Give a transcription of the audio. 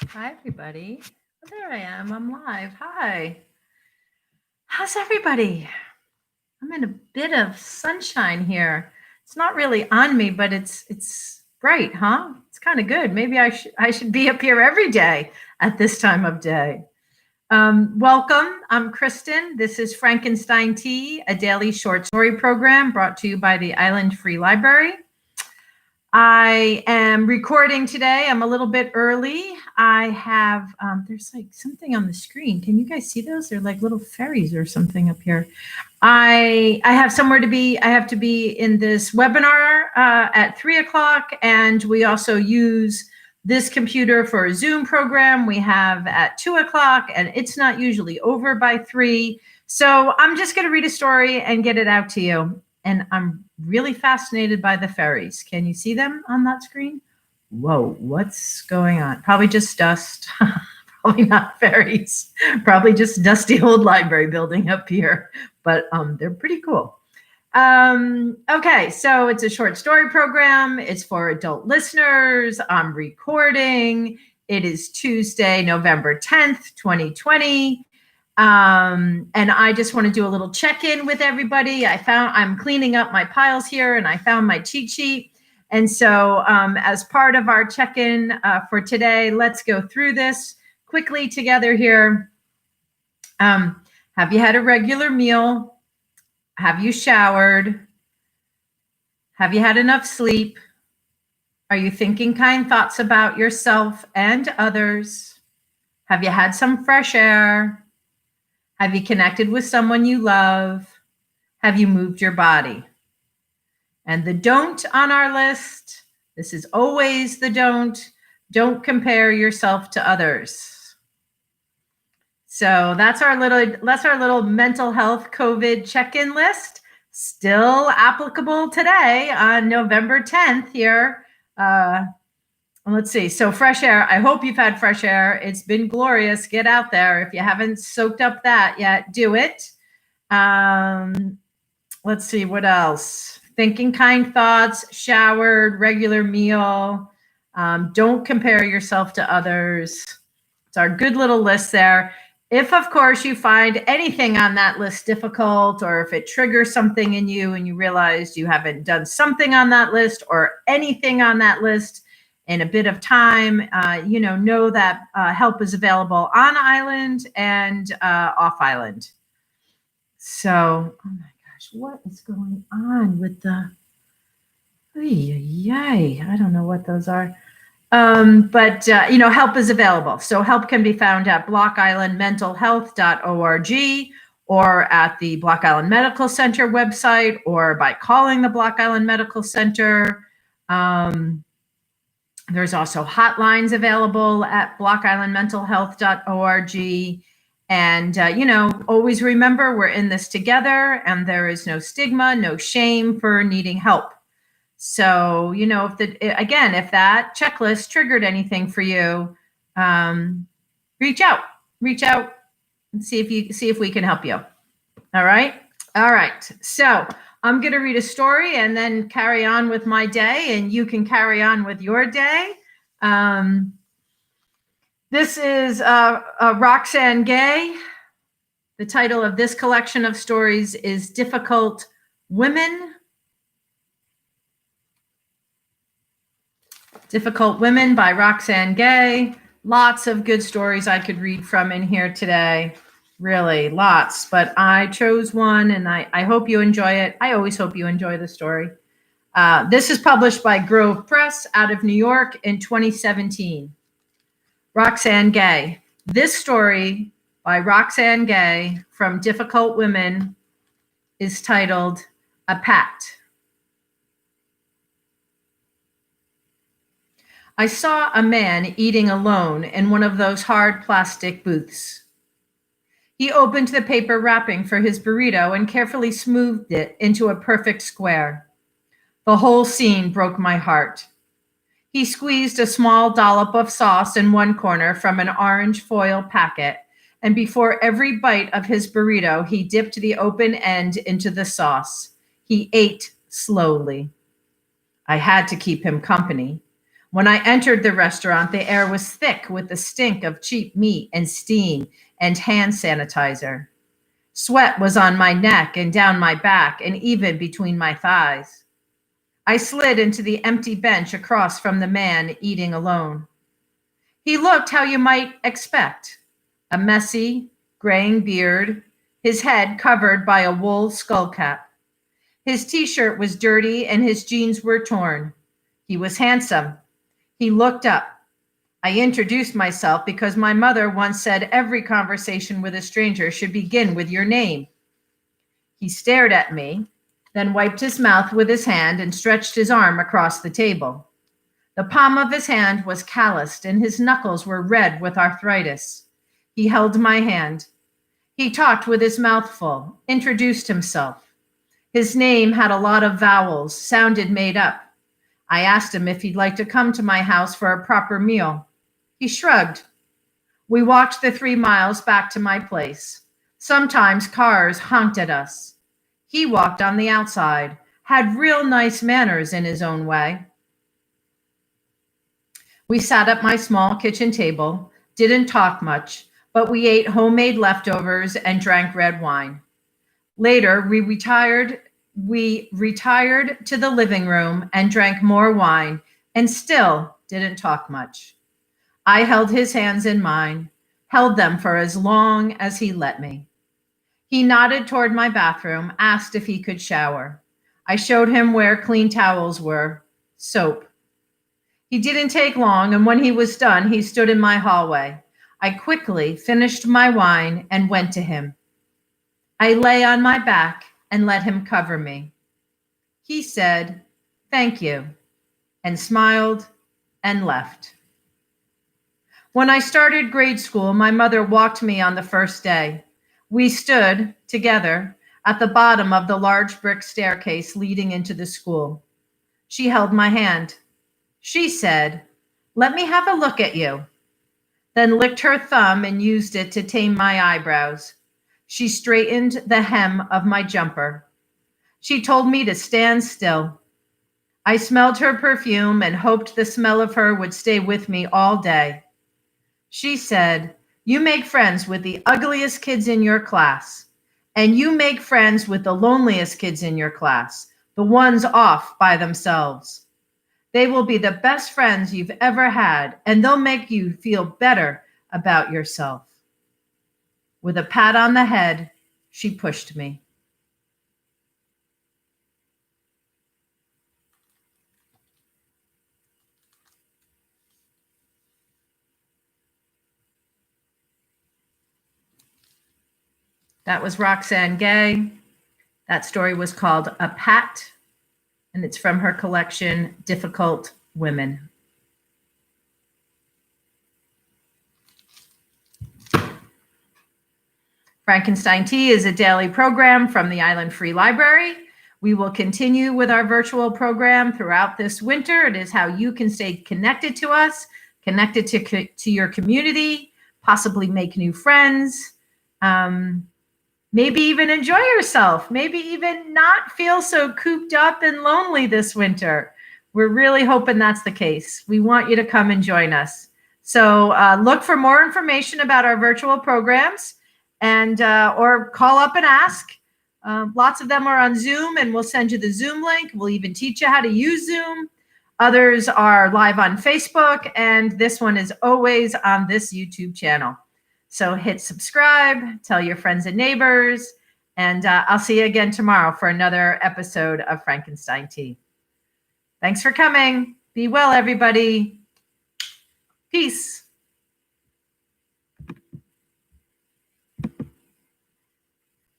Hi, everybody. Oh, there I am. I'm live. Hi. How's everybody? I'm in a bit of sunshine here. It's not really on me, but it's bright, huh? It's kind of good. Maybe I should be up here every day at this time of day. Welcome. I'm Kristen. This is Frankenstein Tea, a daily short story program brought to you by the Island Free Library. I am recording today. I'm a little bit early. I have, there's like something on the screen. Can you guys see those? They're like little fairies or something up here. I have somewhere to be. I have to be in this webinar at 3:00, and we also use this computer for a Zoom program we have at 2:00, and it's not usually over by 3. So I'm just going to read a story and get it out to you. And I'm really fascinated by the fairies. Can you see them on that screen? Whoa, what's going on? Probably just dust. Probably not fairies. Probably just dusty old library building up here. But they're pretty cool. Okay, so it's a short story program. It's for adult listeners. I'm recording. It is Tuesday, November 10th, 2020. And I just want to do a little check-in with everybody. I'm cleaning up my piles here, and I found my cheat sheet. And so as part of our check-in for today, let's go through this quickly together here. Have you had a regular meal? Have you showered? Have you had enough sleep? Are you thinking kind thoughts about yourself and others? Have you had some fresh air? Have you connected with someone you love? Have you moved your body? And the don't on our list, this is always the don't compare yourself to others. So that's our little mental health COVID check-in list, still applicable today on November 10th here. Let's see. So fresh air. I hope you've had fresh air. It's been glorious. Get out there. If you haven't soaked up that yet, do it. Let's see. What else? Thinking kind thoughts, showered, regular meal. Don't compare yourself to others. It's our good little list there. If, of course, you find anything on that list difficult, or if it triggers something in you and you realize you haven't done something on that list or anything on that list in a bit of time, know that help is available on island and off island. So, oh my gosh, what is going on with the, yay, I don't know what those are. But help is available. So help can be found at blockislandmentalhealth.org or at the Block Island Medical Center website, or by calling the Block Island Medical Center. There's also hotlines available at blockislandmentalhealth.org. And, always remember, we're in this together, and there is no stigma, no shame for needing help. So, if that checklist triggered anything for you, reach out and see if we can help you. All right. So I'm going to read a story and then carry on with my day, and you can carry on with your day. This is Roxanne Gay. The title of this collection of stories is Difficult Women. Difficult Women by Roxanne Gay. Lots of good stories I could read from in here today. Really, lots. But I chose one, and I hope you enjoy it. I always hope you enjoy the story. This is published by Grove Press out of New York in 2017. Roxanne Gay. This story by Roxanne Gay from Difficult Women is titled A Pact. I saw a man eating alone in one of those hard plastic booths. He opened the paper wrapping for his burrito and carefully smoothed it into a perfect square. The whole scene broke my heart. He squeezed a small dollop of sauce in one corner from an orange foil packet, and before every bite of his burrito, he dipped the open end into the sauce. He ate slowly. I had to keep him company. When I entered the restaurant, the air was thick with the stink of cheap meat and steam and hand sanitizer. Sweat was on my neck and down my back and even between my thighs. I slid into the empty bench across from the man eating alone. He looked how you might expect, a messy, graying beard, his head covered by a wool skull cap. His t-shirt was dirty and his jeans were torn. He was handsome. He looked up. I introduced myself because my mother once said every conversation with a stranger should begin with your name. He stared at me, then wiped his mouth with his hand and stretched his arm across the table. The palm of his hand was calloused and his knuckles were red with arthritis. He held my hand. He talked with his mouth full, introduced himself. His name had a lot of vowels, sounded made up. I asked him if he'd like to come to my house for a proper meal. He shrugged. We walked the 3 miles back to my place. Sometimes cars honked at us. He walked on the outside, had real nice manners in his own way. We sat at my small kitchen table, didn't talk much, but we ate homemade leftovers and drank red wine. Later, we retired to the living room and drank more wine and still didn't talk much. I held his hands in mine, held them for as long as he let me. He nodded toward my bathroom, asked if he could shower. I showed him where clean towels were, soap. He didn't take long, and when he was done, he stood in my hallway. I quickly finished my wine and went to him. I lay on my back and let him cover me. He said, "Thank you," and smiled and left. When I started grade school, my mother walked me on the first day. We stood together at the bottom of the large brick staircase leading into the school. She held my hand. She said, "Let me have a look at you," then licked her thumb and used it to tame my eyebrows. She straightened the hem of my jumper. She told me to stand still. I smelled her perfume and hoped the smell of her would stay with me all day. She said, "You make friends with the ugliest kids in your class, and you make friends with the loneliest kids in your class, the ones off by themselves. They will be the best friends you've ever had, and they'll make you feel better about yourself." With a pat on the head, she pushed me. That was Roxane Gay. That story was called A Pat, and it's from her collection, Difficult Women. Frankenstein Tea is a daily program from the Island Free Library. We will continue with our virtual program throughout this winter. It is how you can stay connected to us, connected to your community, possibly make new friends, maybe even enjoy yourself, maybe even not feel so cooped up and lonely this winter. We're really hoping that's the case. We want you to come and join us. So look for more information about our virtual programs and or call up and ask. Lots of them are on Zoom, and we'll send you the Zoom link. We'll even teach you how to use Zoom. Others are live on Facebook, and this one is always on this YouTube channel. So hit subscribe, tell your friends and neighbors, and I'll see you again tomorrow for another episode of Frankenstein Tea. Thanks for coming. Be well, everybody. Peace.